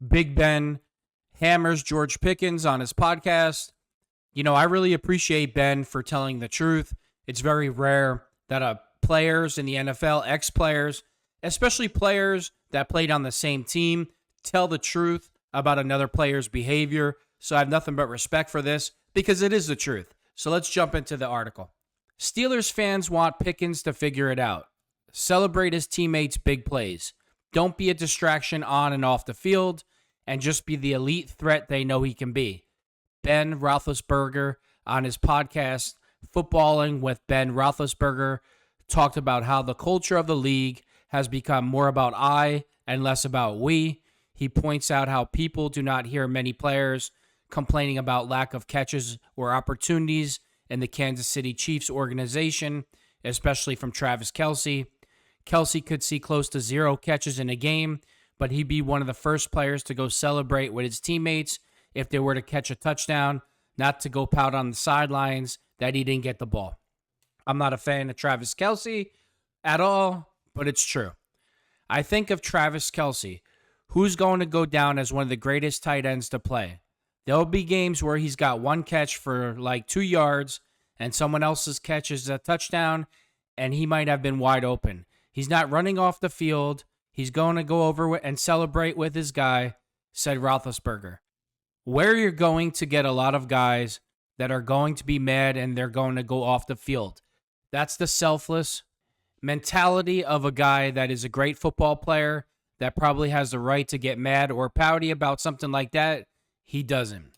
Big Ben hammers George Pickens on his podcast. I really appreciate Ben for telling the truth. It's very rare that players in the NFL, ex-players, especially players that played on the same team, tell the truth about another player's behavior. So I have nothing but respect for this because it is the truth. So let's jump into the article. Steelers fans want Pickens to figure it out. Celebrate his teammates' big plays. Don't be a distraction on and off the field, and just be the elite threat they know he can be. Ben Roethlisberger on his podcast, Footballing with Ben Roethlisberger, talked about how the culture of the league has become more about I and less about we. He points out how people do not hear many players complaining about lack of catches or opportunities in the Kansas City Chiefs organization, especially from Travis Kelce. Kelce could see close to 0 catches in a game, but he'd be one of the first players to go celebrate with his teammates if they were to catch a touchdown, not to go pout on the sidelines that he didn't get the ball. I'm not a fan of Travis Kelce at all, but it's true. I think of Travis Kelce, who's going to go down as one of the greatest tight ends to play. There'll be games where he's got one catch for like 2 yards and someone else's catch is a touchdown and he might have been wide open. He's not running off the field. He's going to go over and celebrate with his guy, said Roethlisberger. Where you're going to get a lot of guys that are going to be mad and they're going to go off the field. That's the selfless mentality of a guy that is a great football player that probably has the right to get mad or pouty about something like that. He doesn't.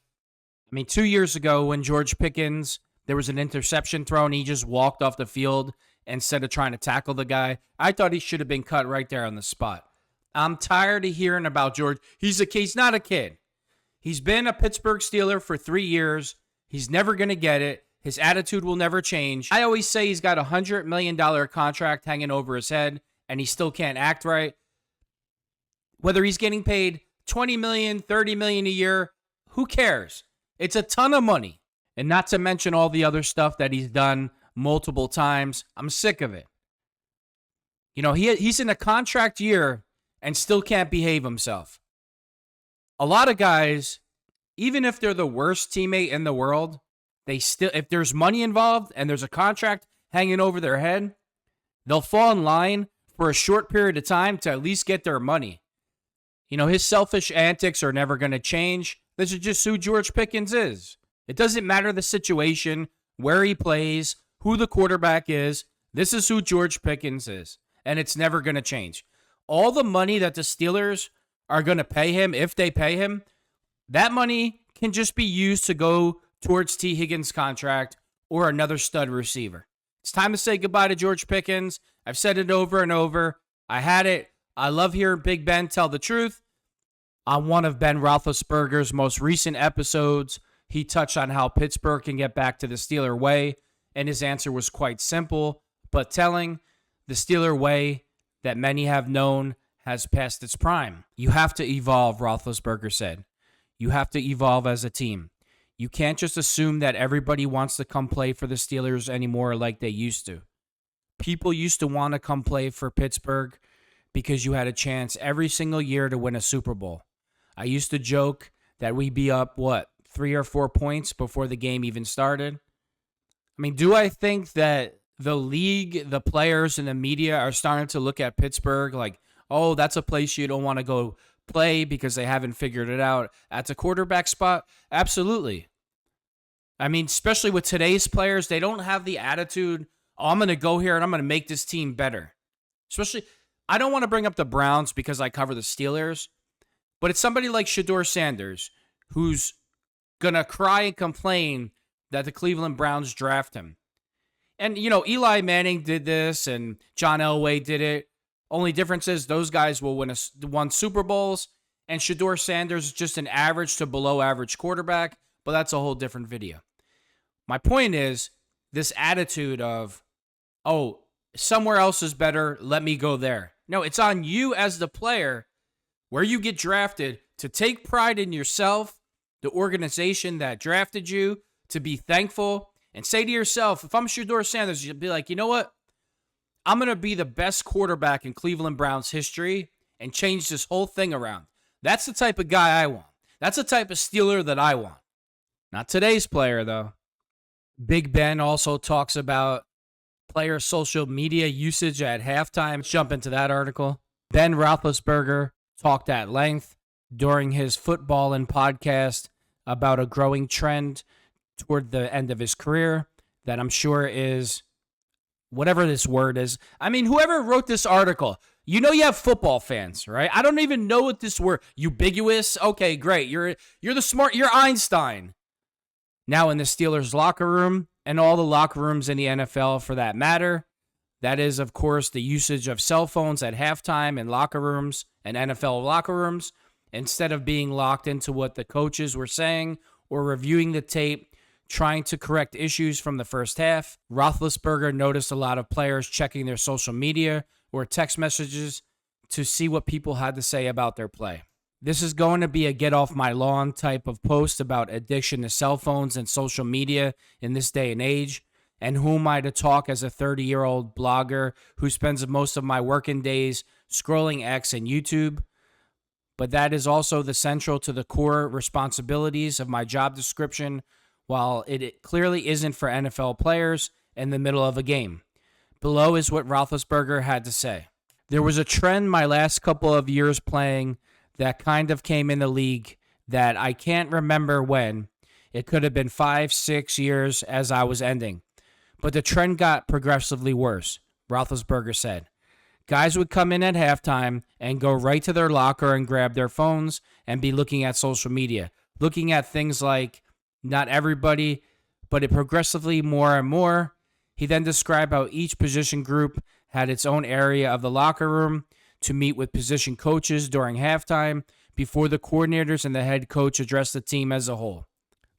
2 years ago when George Pickens, there was an interception thrown, he just walked off the field instead of trying to tackle the guy. I thought he should have been cut right there on the spot. I'm tired of hearing about George. He's not a kid. He's been a Pittsburgh Steeler for 3 years. He's never going to get it. His attitude will never change. I always say he's got a $100 million contract hanging over his head, and he still can't act right. Whether he's getting paid $20 million, $30 million a year, who cares? It's a ton of money. And not to mention all the other stuff that he's done multiple times. I'm sick of it. He's in a contract year and still can't behave himself. A lot of guys, even if they're the worst teammate in the world, if there's money involved and there's a contract hanging over their head, they'll fall in line for a short period of time to at least get their money. His selfish antics are never going to change. This is just who George Pickens is. It doesn't matter the situation, where he plays, who the quarterback is. This is who George Pickens is, and it's never going to change. All the money that the Steelers are going to pay him, if they pay him, that money can just be used to go towards T. Higgins' contract or another stud receiver. It's time to say goodbye to George Pickens. I've said it over and over. I had it. I love hearing Big Ben tell the truth. On one of Ben Roethlisberger's most recent episodes, he touched on how Pittsburgh can get back to the Steeler way, and his answer was quite simple but telling. The Steeler way that many have known has passed its prime. You have to evolve, Roethlisberger said. You have to evolve as a team. You can't just assume that everybody wants to come play for the Steelers anymore like they used to. People used to want to come play for Pittsburgh because you had a chance every single year to win a Super Bowl. I used to joke that we'd be up, 3 or 4 points before the game even started? Do I think that the league, the players, and the media are starting to look at Pittsburgh like, oh, that's a place you don't want to go play because they haven't figured it out at the quarterback spot? Absolutely. Especially with today's players, they don't have the attitude, oh, I'm going to go here and I'm going to make this team better. Especially, I don't want to bring up the Browns because I cover the Steelers, but it's somebody like Shedeur Sanders who's going to cry and complain that the Cleveland Browns draft him. And, Eli Manning did this and John Elway did it. Only difference is those guys will won Super Bowls, and Shedeur Sanders is just an average to below average quarterback, but that's a whole different video. My point is this attitude of, oh, somewhere else is better, let me go there. No, it's on you as the player where you get drafted to take pride in yourself, the organization that drafted you, to be thankful and say to yourself, if I'm Shedeur Sanders, you'll be like, you know what? I'm going to be the best quarterback in Cleveland Browns history and change this whole thing around. That's the type of guy I want. That's the type of Steeler that I want. Not today's player, though. Big Ben also talks about player social media usage at halftime. Let's jump into that article. Ben Roethlisberger talked at length during his football and podcast about a growing trend toward the end of his career that I'm sure is whatever this word is. I mean, whoever wrote this article, you know you have football fans, right? I don't even know what this word, ubiquitous. Okay, great. You're the smart, you're Einstein. Now in the Steelers locker room and all the locker rooms in the NFL for that matter, that is, of course, the usage of cell phones at halftime in locker rooms and NFL locker rooms instead of being locked into what the coaches were saying or reviewing the tape, trying to correct issues from the first half. Roethlisberger noticed a lot of players checking their social media or text messages to see what people had to say about their play. This is going to be a get off my lawn type of post about addiction to cell phones and social media in this day and age. And who am I to talk as a 30-year-old blogger who spends most of my working days scrolling X and YouTube? But that is also the central to the core responsibilities of my job description, while it clearly isn't for NFL players in the middle of a game. Below is what Roethlisberger had to say. There was a trend my last couple of years playing that kind of came in the league that I can't remember when. It could have been 5-6 years as I was ending. But the trend got progressively worse, Roethlisberger said. Guys would come in at halftime and go right to their locker and grab their phones and be looking at social media, looking at things like, not everybody, but it progressively more and more. He then described how each position group had its own area of the locker room to meet with position coaches during halftime before the coordinators and the head coach addressed the team as a whole.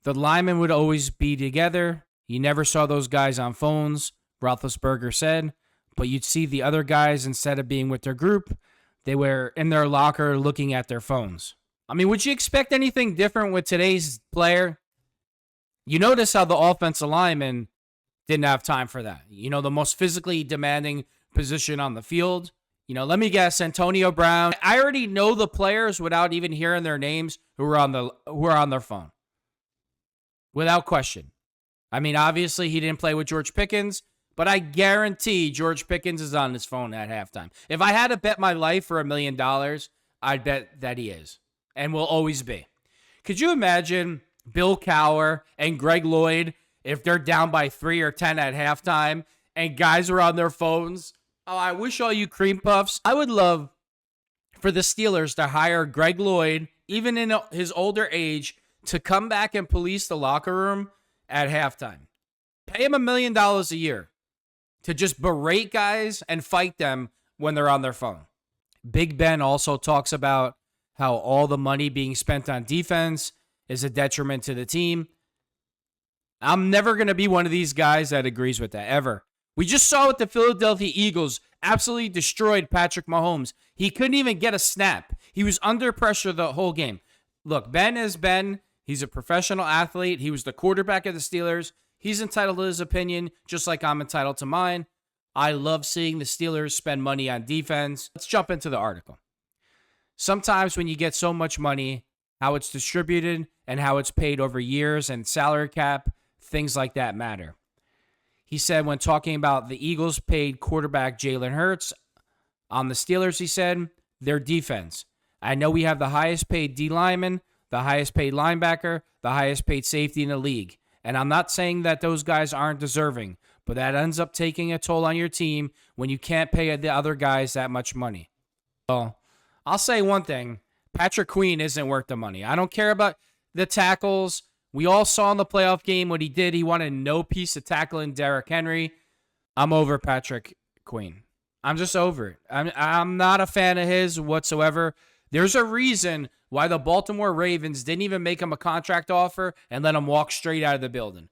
The linemen would always be together. You never saw those guys on phones, Roethlisberger said, but you'd see the other guys, instead of being with their group, they were in their locker looking at their phones. I mean, would you expect anything different with today's player? You notice how the offensive lineman didn't have time for that. You know, the most physically demanding position on the field. You know, let me guess, Antonio Brown. I already know the players without even hearing their names who are on their phone. Without question. I mean, obviously he didn't play with George Pickens, but I guarantee George Pickens is on his phone at halftime. If I had to bet my life for $1 million, I'd bet that he is and will always be. Could you imagine Bill Cowher and Greg Lloyd if they're down by 3 or 10 at halftime and guys are on their phones? Oh, I wish all you cream puffs. I would love for the Steelers to hire Greg Lloyd, even in his older age, to come back and police the locker room at halftime. Pay him $1 million a year to just berate guys and fight them when they're on their phone. Big Ben also talks about how all the money being spent on defense is a detriment to the team. I'm never going to be one of these guys that agrees with that, ever. We just saw what the Philadelphia Eagles absolutely destroyed Patrick Mahomes. He couldn't even get a snap. He was under pressure the whole game. Look, Ben is Ben. He's a professional athlete. He was the quarterback of the Steelers. He's entitled to his opinion, just like I'm entitled to mine. I love seeing the Steelers spend money on defense. Let's jump into the article. Sometimes when you get so much money, how it's distributed and how it's paid over years and salary cap, things like that matter. He said when talking about the Eagles paid quarterback Jalen Hurts, on the Steelers, he said, their defense. I know we have the highest paid D lineman, the highest paid linebacker, the highest paid safety in the league. And I'm not saying that those guys aren't deserving, but that ends up taking a toll on your team when you can't pay the other guys that much money. Well, I'll say one thing. Patrick Queen isn't worth the money. I don't care about the tackles. We all saw in the playoff game what he did. He wanted no piece of tackling Derrick Henry. I'm over Patrick Queen. I'm just over it. I'm not a fan of his whatsoever. There's a reason why the Baltimore Ravens didn't even make him a contract offer and let him walk straight out of the building.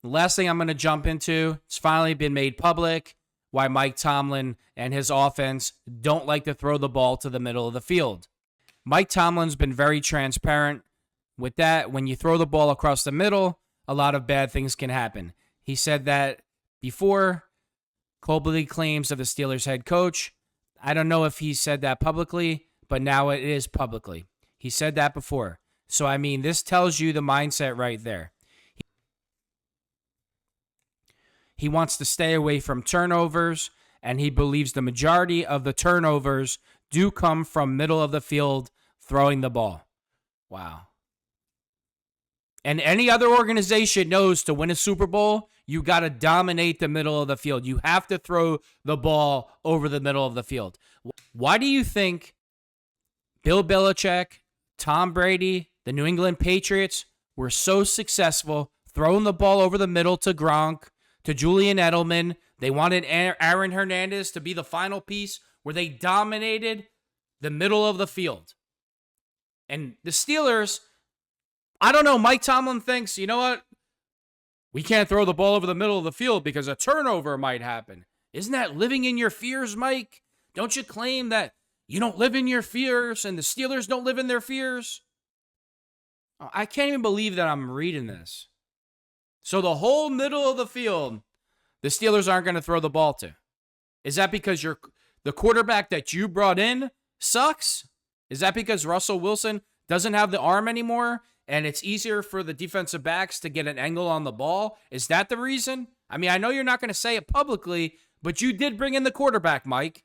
The last thing I'm going to jump into, it's finally been made public, why Mike Tomlin and his offense don't like to throw the ball to the middle of the field. Mike Tomlin's been very transparent with that. When you throw the ball across the middle, a lot of bad things can happen. He said that before. Colby claims of the Steelers head coach. I don't know if he said that publicly, but now it is publicly. He said that before. So, I mean, this tells you the mindset right there. He wants to stay away from turnovers, and he believes the majority of the turnovers do come from middle of the field throwing the ball. Wow. And any other organization knows to win a Super Bowl, you got to dominate the middle of the field. You have to throw the ball over the middle of the field. Why do you think Bill Belichick, Tom Brady, the New England Patriots were so successful throwing the ball over the middle to Gronk, to Julian Edelman? They wanted Aaron Hernandez to be the final piece where they dominated the middle of the field. And the Steelers, I don't know, Mike Tomlin thinks, you know what? We can't throw the ball over the middle of the field because a turnover might happen. Isn't that living in your fears, Mike? Don't you claim that you don't live in your fears and the Steelers don't live in their fears? I can't even believe that I'm reading this. So the whole middle of the field, the Steelers aren't going to throw the ball to. Is that because the quarterback that you brought in sucks? Is that because Russell Wilson doesn't have the arm anymore and it's easier for the defensive backs to get an angle on the ball? Is that the reason? I mean, I know you're not going to say it publicly, but you did bring in the quarterback, Mike.